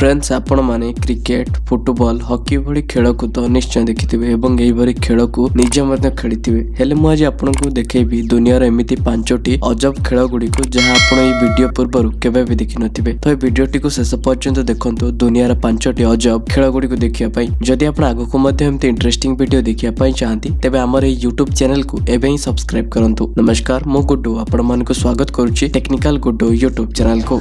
Friends आपण माने cricket football hockey भली खेल को तो निश्चय देखिथिबे एवं एही भली खेल को निजे मध्ये खेलिथिबे हेले मु आज आपन को देखेबी दुनियार एमिति पांचटी अजब खेल गुडी को जहां आपण ए वीडियो पूर्व केबे भी देखि नथिबे तो ए वीडियोटी को शेष पर्यंत देखंतु दुनियार पांचटी अजब खेल गुडी को देखिया पई जदि आपण आगो को मध्ये एमिति इंटरेस्टिंग वीडियो देखिया पई चाहंती तेबे हमर ए YouTube चैनल को एबे ही सब्सक्राइब करंतु। नमस्कार मु गुड्डू आपण मान को स्वागत करूची टेक्निकल गुड्डू YouTube चैनल को।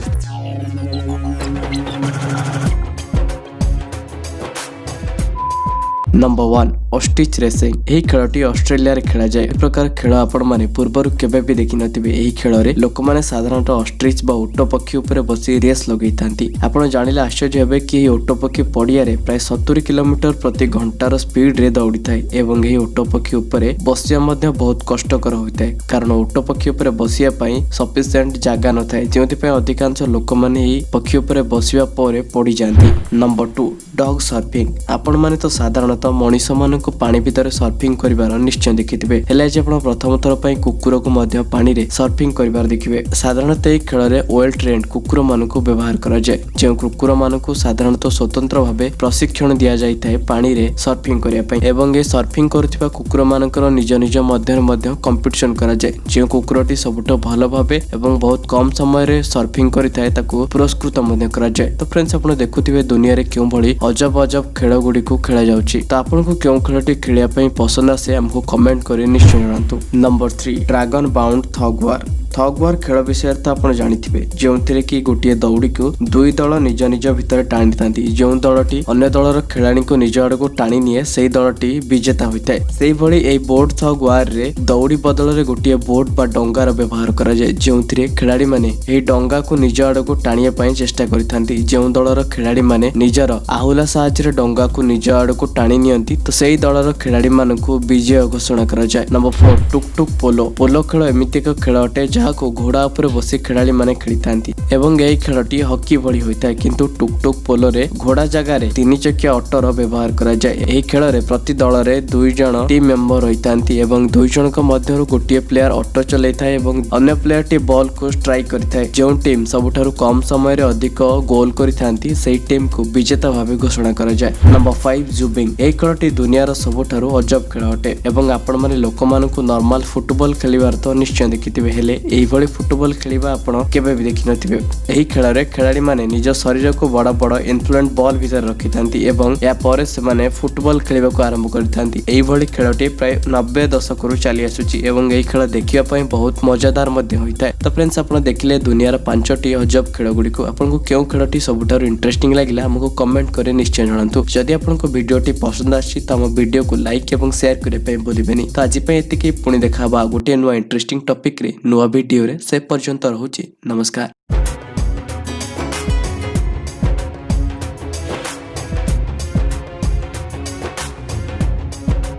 Number 1 ostrich racing. यही खेलटी ऑस्ट्रेलिया रे खेला जाए। प्रकार खेल आपण माने पूर्वर केबे भी देखि नथिबे। एही खेल रे लोक माने साधारणत ऑस्ट्रिच बा ओटो पक्षी ऊपर बसी रेस लगै थांती। आपण जानिले आश्चर्य हेबे कि एही ओटो पक्षी पडिया रे प्राय 70 किलोमीटर प्रति घंटार स्पीड रे दौड़ी थाए एवं एही ओटो पक्षी ऊपर बसिया मध्ये बहुत कष्टकर होइताए कारण ओटो पक्षी ऊपर बसिया पई सफिशिएंट जागा न थाए जेउति पई अधिकांश लोक माने एही पक्षी ऊपर बसिया परे पड़ी जांती। Number 2 dog surfing. आपण माने तो साधारणत मनीष मान को पानी भितर सर्फिंग करिवार निश्चय देखिथिबे हेले जे आपण प्रथम थर पई कुकुर को मध्य पानी रे सर्फिंग करिवार देखिबे। साधारणत ए खेल रे वेल ट्रेन्ड कुकुर मान को व्यवहार करा जाय जे कुकुर मान को साधारणत स्वतंत्र भाबे प्रशिक्षण दिया जाय थाए पानी रे सर्फिंग करिया पई एवं ए सर्फिंग करथिबा कुकुर मानकर निज निज मध्य कंपटीशन करा जाय जे कुकुरटी सबुठ भलो भाबे एवं बहुत कम समय रे सर्फिंग करिथाय ताको पुरस्कृत मध्य करा जाय। तो फ्रेंड्स आपण देखुथिबे दुनिया रे केउ भली अजब अजब खेल गुडी को खेला जाउची। तो आपण को केउ खेलटी खेलिया पई पसंद आसे हमको कमेंट करी निश्चय जणांतु। नंबर 3 ड्रैगन बाउंड थग वार। थग वार खेल विषय तो आपण जानिथिबे जेउथिरे कि गोटिए दौड़ी को दुई दल निज निज भितर टाणी थांती जो दलटी अन्य दलर खेलाणी को निज आड़ को टाणी निए सेही दलटी विजेता होइताए। सेही भली एई बोर्ड थग वार रे दौड़ी बदल रे गोटिए बोट बा डंगार व्यवहार करा जाय जेउथिरे खेलाड़ी माने एई डंगा को निज आड़ को टाणिया पई चेष्टा करिथांती जो दलर खेलाड़ी माने निजर आहुला साहाय्य रे डंगा को निज आड़ को टाणी नियंती तो सेही दलर खेलाड़ी मानकु विजय घोषणा करा जाय। नंबर 4 टुक टुक पोलो। पोलो खेल एमिति एक खेल अटे जहाको घोड़ा ऊपर बसी खेलाड़ी माने खेलिथांती एवं एही खेलटी हॉकी भली होइताए किंतु टुक टुक पोलो रे घोड़ा जगह रे 3 चकिया ऑटोर व्यवहार करा जाय। एही खेल रे प्रति दल रे 2 जण टीम मेंबर होइतांती एवं 2 जनक मध्यरु गोटिए प्लेयर ऑटो चलैथाय एवं अन्य प्लेयर टी बॉल को स्ट्राइक करिथाय जो टीम सबुठारु कम समय रे अधिक गोल करिथांती सेही टीम को विजेता भाबे घोषणा करा जाय। नंबर 5 जुबिंग। एही खेलटी दुनियार सबुठारु अजब खेल अटे एवं आपण माने लोक मानकु नॉर्मल फुटबॉल खेलिबार तो निश्चय देखिथिबे हेले एही भली फुटबॉल खेलिबा आपण केबे भी देखि नथिबे। एही खेल रे खेलाड़ी माने निज शरीर को बड़ बड़ इन्फ्लुएंट बॉल भीतर रखिथांती एवं या परे से माने फुटबॉल खेलिबा को आरंभ करिथांती। एही भली खेलटी प्राय 90 दशक रु चली आसुची एवं एही खेल देखिया पई बहुत मजादार मध्ये होइताय। तो फ्रेंड्स आपण देखिले दुनियार 5टी अजब खेल गुडी को आपन को केउ खेलटी सबुठार इंटरेस्टिंग लागिला हमको कमेंट करे निश्चय जणांतु। जदि आपन को वीडियोटी पसंद आछि त हम वीडियो को लाइक एवं शेयर करे पई भूलिबेनी। तो आज पई एतिकी पुणी देखाबा गोटे नुवा इंटरेस्टिंग टॉपिक रे नुवा वीडियो रे से पर्यंत रहूची। नमस्कार।